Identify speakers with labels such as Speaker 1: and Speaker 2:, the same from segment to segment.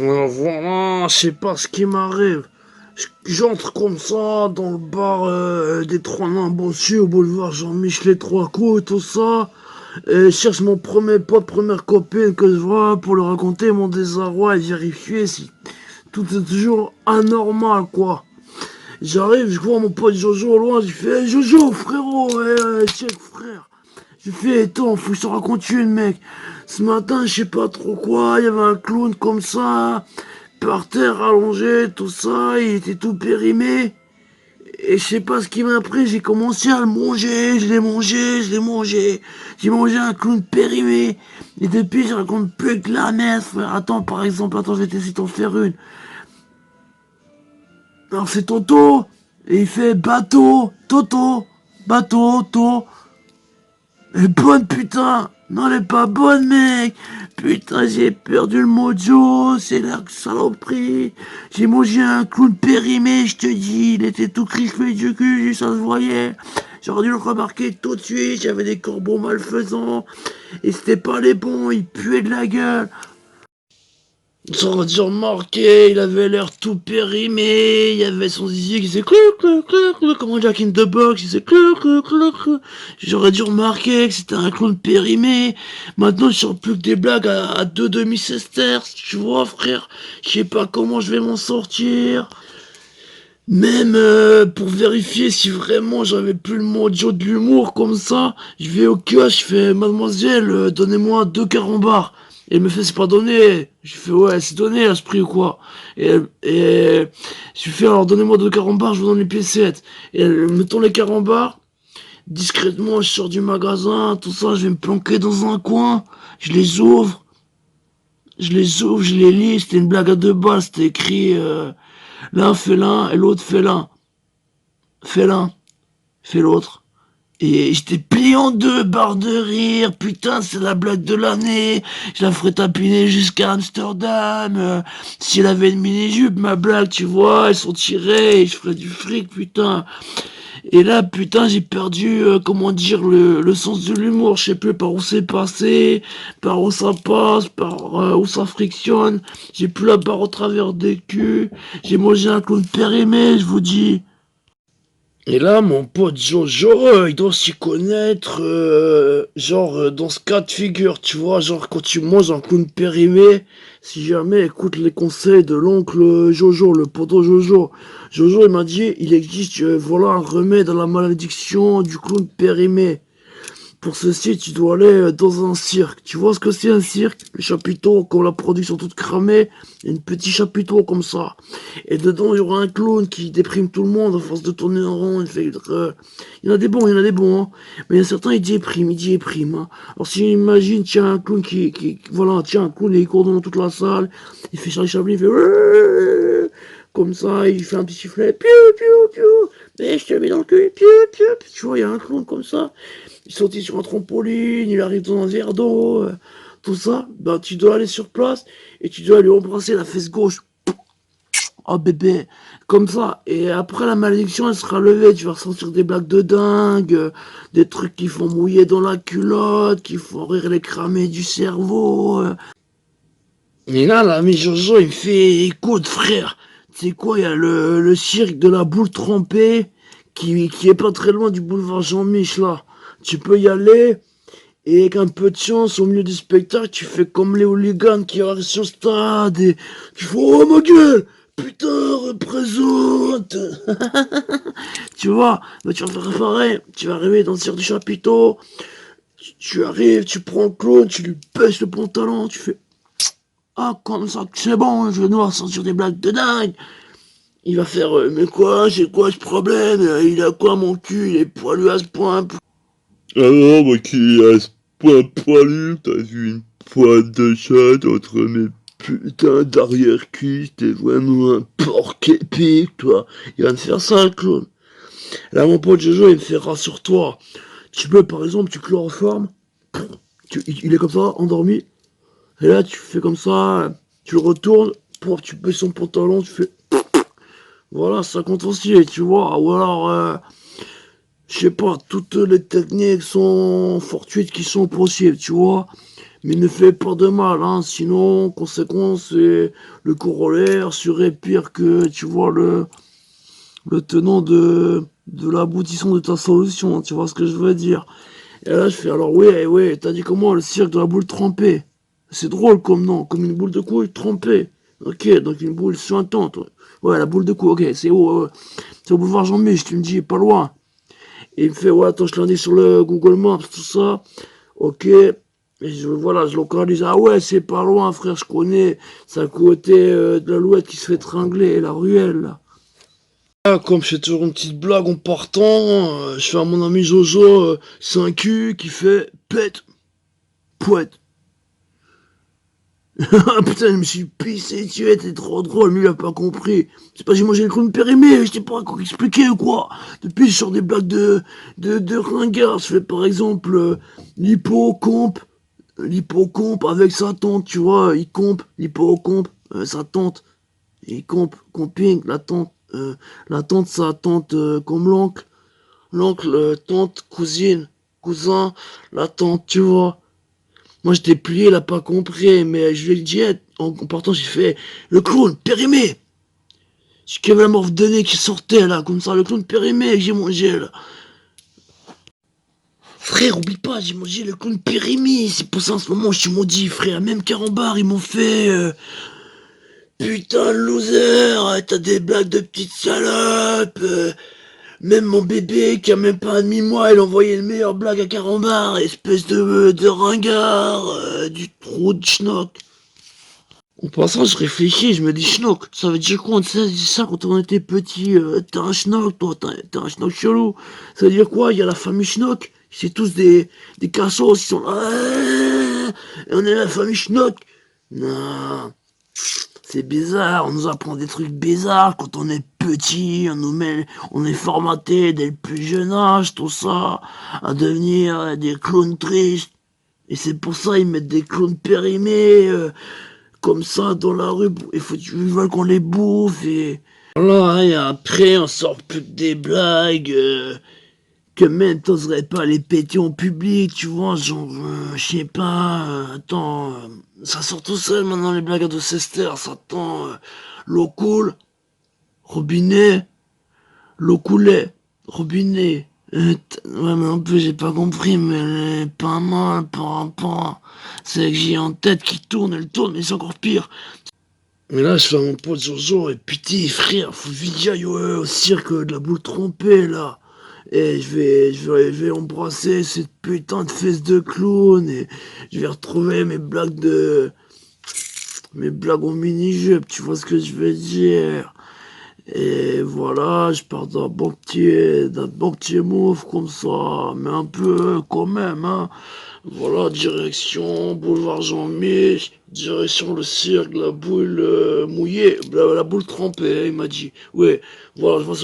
Speaker 1: Voilà, je sais pas ce qui m'arrive. J'entre comme ça dans le bar des Trois Nains Bossus au boulevard Jean-Michel Trois Coups et tout ça. Et je cherche mon premier pote, première copine que je vois pour lui raconter mon désarroi et vérifier si tout est toujours anormal, quoi. J'arrive, je vois mon pote Jojo au loin, j'ai fait hey, Jojo, frérot, check, frère. J'ai fait attends, faut que je te raconte une, mec. Ce matin, je sais pas trop quoi, il y avait un clown comme ça, par terre, allongé, tout ça, il était tout périmé. Et je sais pas ce qui m'a pris, j'ai commencé à le manger, je l'ai mangé, je l'ai mangé. J'ai mangé un clown périmé. Et depuis, je raconte plus que la messe, frère. Attends, par exemple, attends, je vais t'essayer d'en faire une. Alors c'est Toto, et il fait bateau, Toto, bateau, to. Elle est bonne, putain. Non, elle est pas bonne, mec. Putain, j'ai perdu le mojo, c'est la saloperie. J'ai mangé un clown périmé, je te dis. Il était tout crispé du cul, ça se voyait. J'aurais dû le remarquer tout de suite, j'avais des corbeaux malfaisants. Et c'était pas les bons, ils puaient de la gueule. J'aurais dû remarquer, il avait l'air tout périmé, il y avait son zizi qui faisait clou, comme un Jack in the Box, il faisait clou. J'aurais dû remarquer que c'était un clown périmé. Maintenant, je sors plus que des blagues à deux demi-sesterces, tu vois, frère. Je sais pas comment je vais m'en sortir. Même pour vérifier si vraiment j'avais plus le mojo de l'humour comme ça, je vais au kiosque, je fais mademoiselle, donnez-moi 2 carambars. Et elle me fait c'est pas donné. Je fais ouais c'est donné à ce prix ou quoi. Et je lui fais alors donnez-moi 2 carambars, je vous donne les piécettes. Et elle me tend les carambars. Discrètement je sors du magasin, tout ça, je vais me planquer dans un coin. Je les ouvre, je les lis, c'était une blague à 2 balles, c'était écrit l'un fait l'un et l'autre fait l'un. Fais l'un, fais l'autre. Et j'étais plié en deux, barre de rire. Putain, c'est la blague de l'année. Je la ferais tapiner jusqu'à Amsterdam. Si elle avait une mini-jupe, ma blague, tu vois, elles sont tirées et je ferais du fric, putain. Et là, putain, j'ai perdu, comment dire, le sens de l'humour. Je sais plus par où c'est passé, par où ça passe, par où ça frictionne. J'ai plus la barre au travers des culs. J'ai mangé un clown périmé, je vous dis. Et là, mon pote Jojo, il doit s'y connaître, dans ce cas de figure, tu vois, genre quand tu manges un clown périmé, si jamais écoute les conseils de l'oncle Jojo, le poteau Jojo. Jojo, il m'a dit, il existe, voilà, un remède à la malédiction du clown périmé. Pour ceci, tu dois aller dans un cirque. Tu vois ce que c'est un cirque? Les chapiteaux, comme la production toute cramée, et un petit chapiteau comme ça. Et dedans, il y aura un clown qui déprime tout le monde à force de tourner en rond. Il y en a des bons, il y en a des bons, hein. Mais il y a certains, il déprime, hein. Alors, si imagine, tiens, un clown voilà, tiens, un clown, et il court dans toute la salle, il fait Charlie Chaplin, il fait comme ça, il fait un petit sifflet, piou, piou, piou, et je te mets dans le cul, piou, piou, tu vois, il y a un clown comme ça. Il sautait sur un trampoline, il arrive dans un verre d'eau, tout ça, bah tu dois aller sur place et tu dois lui embrasser la fesse gauche. Oh bébé, comme ça. Et après la malédiction, elle sera levée. Tu vas ressentir des blagues de dingue, des trucs qui font mouiller dans la culotte, qui font rire les cramés du cerveau. Et là, l'ami Jojo, il me fait, écoute frère, tu sais quoi, il y a le cirque de la boule trempée qui est pas très loin du boulevard Jean-Mich là. Tu peux y aller. Et avec un peu de chance, au milieu du spectacle, tu fais comme les hooligans qui arrivent sur le stade et qui font oh ma gueule, putain, représente. Tu vois, bah, tu vas faire pareil, tu vas arriver dans le cirque du chapiteau, tu arrives, tu prends le clown, tu lui baisses le pantalon, tu fais ah comme ça, c'est bon, je vais nous sortir des blagues de dingue. Il va faire mais quoi, c'est quoi ce problème, il a quoi mon cul, il est poilu à ce point.
Speaker 2: Alors, moi qui à ce point poilu, t'as vu une pointe de chatte entre mes putains d'arrière-cuisses, t'es vraiment un porc épique, toi.
Speaker 1: Il va me faire ça le clown. Là, mon pote Jojo, il me fait rassure-toi. Tu peux, par exemple, tu chloroformes, il est comme ça, endormi, et là, tu fais comme ça, tu le retournes, tu baisses son pantalon, tu fais. Voilà, ça compte aussi, tu vois. Ou alors, je sais pas, toutes les techniques sont fortuites qui sont possibles, tu vois. Mais ne fais pas de mal, hein, sinon, conséquence, c'est le corollaire serait pire que, tu vois, le tenant de l'aboutissant de ta solution, tu vois ce que je veux dire. Et là, je fais, alors, ouais, t'as dit comment, le cirque de la boule trempée. C'est drôle comme nom, comme une boule de couille trempée. Ok, donc une boule suintante, ouais. Ouais, la boule de couille, ok, c'est où, c'est au boulevard Jean-Mich, tu me dis, pas loin. Et il me fait, ouais, attends, je l'ai sur le Google Maps, tout ça. Ok. Et voilà, je localise. Ah ouais, c'est pas loin, frère, je connais. C'est à côté de l'Alouette qui se fait tringler, la ruelle, là. Ah, comme je fais toujours une petite blague en partant, je fais à mon ami Jojo, c'est un cul qui fait pète, pouette. Ah putain, je me suis pissé dessus, t'es trop drôle, mais il a pas compris. C'est pas j'ai mangé le clown périmé, je t'ai pas encore expliqué ou quoi. Depuis, je sors des blagues de ringard. Je fais par exemple l'hippocampe, l'hippocampe avec sa tante, tu vois, il compe, l'hippocampe, sa tante, il compe, comping, la tante, sa tante comme l'oncle, tante, cousine, cousin, la tante, tu vois. Moi, j'étais plié, il a pas compris, mais je lui ai dit, en partant, j'ai fait le clown périmé. C'est qu'il y avait la morve de nez qui sortait, là, comme ça, le clown périmé que j'ai mangé, là. Frère, oublie pas, j'ai mangé le clown périmé. C'est pour ça, en ce moment, je suis maudit, frère. Même Carambar, ils m'ont fait, putain, loser, t'as des blagues de petite salope. Même mon bébé, qui a même pas un demi-mois, il envoyait une meilleure blague à Carambar, espèce de ringard, du trou de schnock. En passant, je réfléchis, je me dis schnock. Ça veut dire quoi? On dit ça quand on était petit. T'es un schnock, toi, t'es un schnock chelou. Ça veut dire quoi? Il y a la famille schnock. C'est tous des cassos, ils sont là. Et on est la famille schnock. Non. C'est bizarre, on nous apprend des trucs bizarres quand on est petit, on est formaté dès le plus jeune âge, tout ça, à devenir des clowns tristes. Et c'est pour ça ils mettent des clowns périmés, comme ça dans la rue, ils veulent qu'on les bouffe et voilà, et après on sort plus que des blagues que même t'oserais pas les péter en public, tu vois, genre, je sais pas, attends, ça sort tout seul maintenant les blagues de Sester, ça attend, l'eau coule, robinet, l'eau coulait, robinet, ouais mais un peu j'ai pas compris, mais elle est pas mal par rapport, c'est que j'ai en tête qui tourne, elle tourne, mais c'est encore pire. Mais là, je fais à mon pote Jojo, et putain, frère, faut vite que j'aille au cirque de la boule trompée, là. Et je vais embrasser cette putain de fesse de clown, et je vais retrouver mes blagues en mini-jupe, tu vois ce que je veux dire. Et voilà, je pars d'un bon petit move comme ça, mais un peu quand même, hein. Voilà, direction boulevard Jean-Mich, direction le cirque, la boule mouillée, la boule trempée, hein, il m'a dit. Ouais, voilà, je vois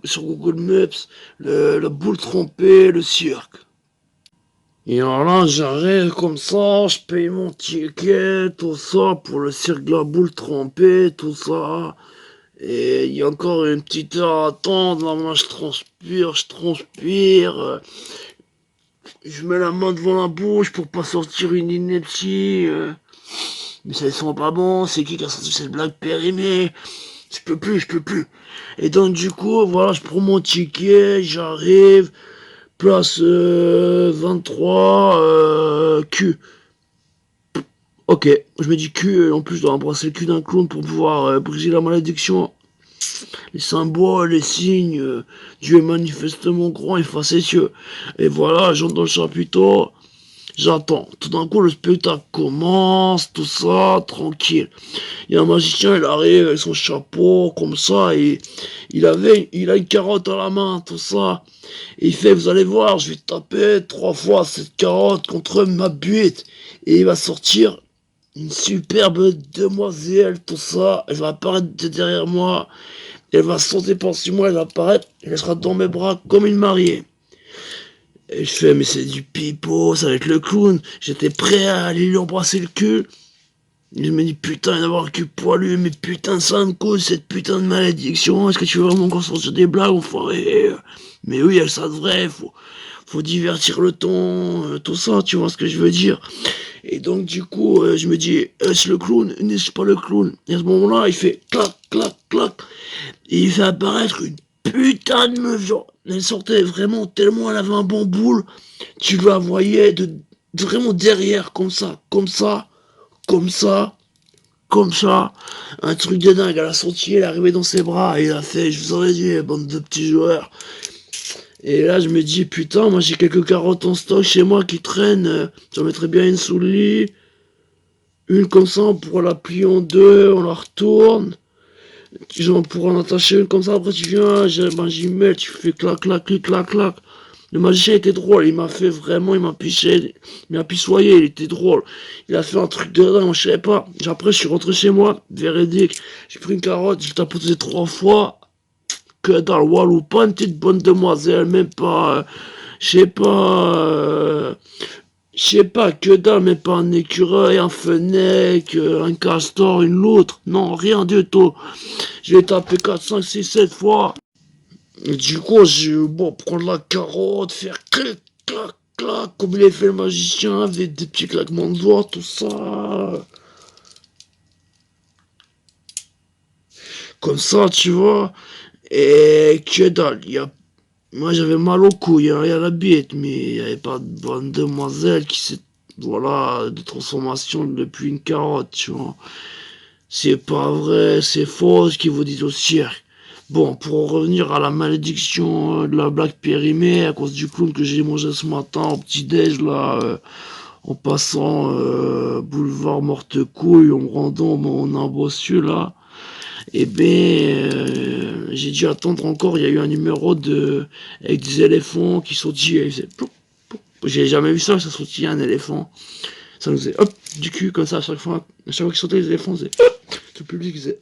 Speaker 1: sur Google Maps, la boule trempée, le cirque. Et alors là, j'arrive comme ça, je paye mon ticket, tout ça, pour le cirque de la boule trempée, tout ça. Et il y a encore une petite heure à attendre, là, moi je transpire. Je mets la main devant la bouche pour pas sortir une ineptie. Mais ça sent pas bon, c'est qui a sorti cette blague périmée? Je peux plus. Et donc du coup, voilà, je prends mon ticket, j'arrive, place 23, Q. Ok, je me dis Q, en plus je dois embrasser le cul d'un clown pour pouvoir briser la malédiction. Les symboles, les signes, Dieu est manifestement grand et facétieux. Et voilà, j'entre dans le chapiteau, j'attends. Tout d'un coup, le spectacle commence, tout ça, tranquille. Il y a un magicien, il arrive avec son chapeau, comme ça, et il a une carotte à la main, tout ça. Et il fait, vous allez voir, je vais taper 3 fois cette carotte contre ma butte. Et il va sortir une superbe demoiselle, tout ça. Elle va apparaître derrière moi. Elle va sauter par-dessus moi, elle va apparaître. Elle sera dans mes bras comme une mariée. Et je fais, mais c'est du pipeau, ça va être le clown. J'étais prêt à aller lui embrasser le cul. Je me dis, putain, d'avoir le cul poilu, mais putain, ça me cause cette putain de malédiction. Est-ce que tu veux vraiment qu'on sorte des blagues, enfoiré? Mais oui, ça devrait, faut divertir le ton, tout ça, tu vois ce que je veux dire. Et donc, du coup, je me dis, est-ce le clown? N'est-ce pas le clown? Et à ce moment-là, il fait clac, clac, clac. Et il fait apparaître une putain de meuf, genre, elle sortait vraiment tellement elle avait un bon boule, tu la voyais vraiment derrière, comme ça, comme ça, comme ça, comme ça. Un truc de dingue, elle a sorti, elle est arrivée dans ses bras, et il a fait, je vous aurais dit, bande de petits joueurs. Et là, je me dis, putain, moi j'ai quelques carottes en stock chez moi qui traînent, j'en mettrais bien une sous le lit, une comme ça, on pourra la plier en deux, on la retourne. Genre, pour en attacher une comme ça, après tu viens, j'y mets, tu fais clac, clac, clic, clac, clac. Le magicien était drôle, il m'a fait vraiment, il m'a piché, il m'a pissoyé, il était drôle. Il a fait un truc de dingue, je savais pas. Après, je suis rentré chez moi, véridique. J'ai pris une carotte, je l'ai tapoté 3 fois. Que dans le wall ou pas une petite bonne demoiselle, même pas, je sais pas, que dalle, même pas un écureuil, un fenec, un castor, une loutre. Non, rien du tout. Je l'ai tapé 4, 5, 6, 7 fois. Et du coup, j'ai eu bon prendre la carotte, faire clic, clac, clac, comme il a fait le magicien, avec des petits claquements de doigts, tout ça. Comme ça, tu vois. Et que dalle, moi j'avais mal au cou, il y a la bite, mais il n'y avait pas de bonne demoiselle qui s'est, voilà, de transformation depuis une carotte, tu vois. C'est pas vrai, c'est faux ce qu'ils vous disent au cirque. Bon, pour en revenir à la malédiction de la blague périmée à cause du clown que j'ai mangé ce matin au petit-déj, là, en passant boulevard Morte-Couille, en me rendant mon imbossu, là, eh ben, j'ai dû attendre encore, il y a eu un numéro avec des éléphants qui sautillaient, ils faisaient ploup, ploup. J'ai jamais vu ça sautillait un éléphant. Ça nous faisait hop, du cul, comme ça, à chaque fois qu'ils sautaient les éléphants, ils faisaient hop. Tout le public faisait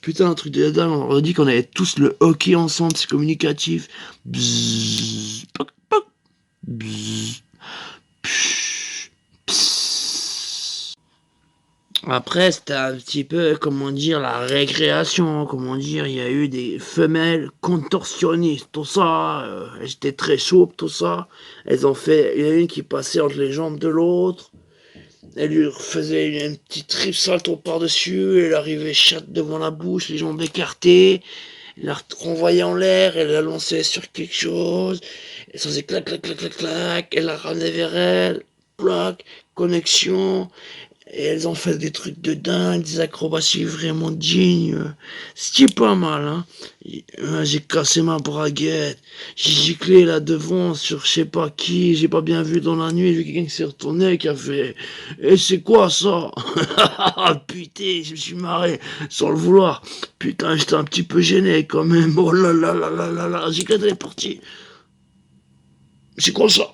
Speaker 1: putain, un truc de dingue. On leur dit qu'on avait tous le hockey ensemble, c'est communicatif. Bzzz, poc, poc, bzzz, psh, pss. Après, c'était un petit peu, comment dire, la récréation. Comment dire, il y a eu des femelles contorsionnistes, tout ça. Elles étaient très souples, tout ça. Elles ont fait, il y en a une qui passait entre les jambes de l'autre. Elle lui faisait une petite trip salto par-dessus, elle arrivait chatte devant la bouche, les jambes écartées, elle la renvoyait en l'air, elle la lançait sur quelque chose, elle se faisait clac, clac, clac, clac, clac, elle la ramenait vers elle, plaque, connexion, et elles ont fait des trucs de dingue, des acrobaties vraiment dignes. C'était pas mal, hein. J'ai cassé ma braguette. J'ai giclé là devant sur je sais pas qui. J'ai pas bien vu dans la nuit. J'ai vu quelqu'un qui s'est retourné qui a fait et c'est quoi ça? Putain, je me suis marré sans le vouloir. Putain, j'étais un petit peu gêné quand même. Oh là là là là là là. J'ai quand elle est partie. C'est quoi ça?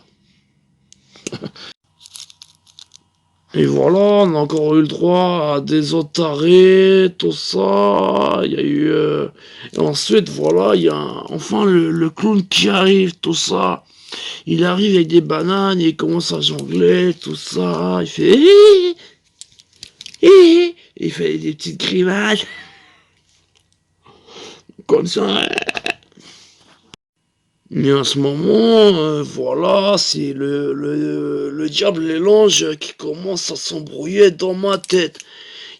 Speaker 1: Et voilà, on a encore eu le droit à des otaries, tout ça. Il y a eu. Et ensuite, voilà, il y a enfin le clown qui arrive, tout ça. Il arrive avec des bananes, il commence à jongler, tout ça. Il fait. Il fait des petites grimaces. Comme ça. Mais en ce moment, voilà, c'est le diable et l'ange qui commence à s'embrouiller dans ma tête.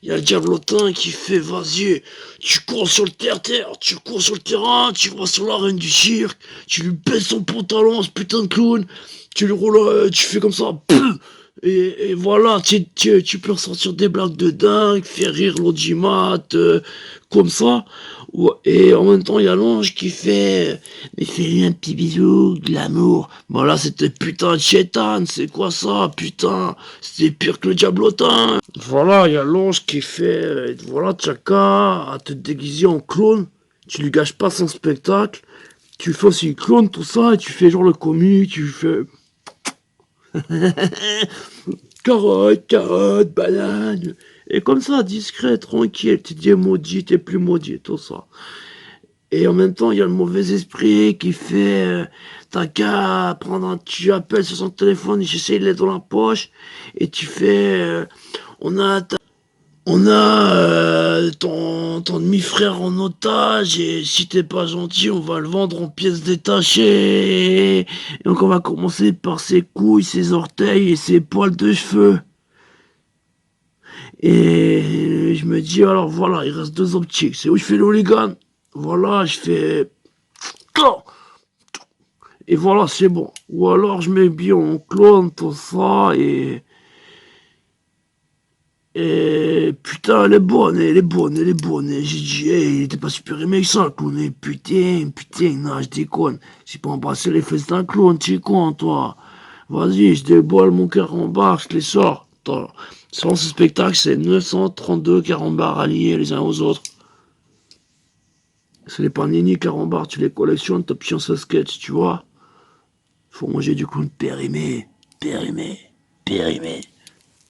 Speaker 1: Il y a le diablotin qui fait, vas-y, tu cours sur le terre-terre, tu cours sur le terrain, tu vas sur l'arène du cirque, tu lui baisses son pantalon, ce putain de clown, tu lui roules, tu fais comme ça, et voilà, tu peux ressortir des blagues de dingue, faire rire l'audimat, comme ça. Et en même temps, il y a l'ange qui fait, mais fais-lui un petit bisou, de l'amour. Voilà, c'était putain de chétane, c'est quoi ça, putain, c'était pire que le diablotin. Voilà, il y a l'ange qui fait, voilà, tchaka, à te déguiser en clown, tu lui gâches pas son spectacle, tu fais aussi clown, tout ça, et tu fais genre le comique, tu fais... carotte, carotte, banane. Et comme ça, discret, tranquille, tu dis maudit, t'es plus maudit, tout ça. Et en même temps, il y a le mauvais esprit qui fait, t'as qu'à prendre tu appelles sur son téléphone, j'essaie de l'être dans la poche, et tu fais, on a ton demi-frère en otage et si t'es pas gentil, on va le vendre en pièces détachées. Et donc on va commencer par ses couilles, ses orteils et ses poils de cheveux. Et je me dis, alors voilà, il reste 2 optiques. C'est où je fais l'hooligan. Voilà, je fais... Et voilà, c'est bon. Ou alors je mets bien en clone, tout ça, et putain, elle est bonne, elle est bonne, elle est bonne. Et j'ai dit, hey, il était pas super aimé que ça, le clown. Et putain, non, je déconne. J'ai pas embrassé les fesses d'un clown, tu es con, toi. Vas-y, je déboile mon carambar, je te les sors. Attends, selon ce spectacle, c'est 932 carambars alliés les uns aux autres. C'est les panini carambars, tu les collectionnes, t'as chance à sketch, tu vois. Faut manger du clown périmé, périmé, périmé.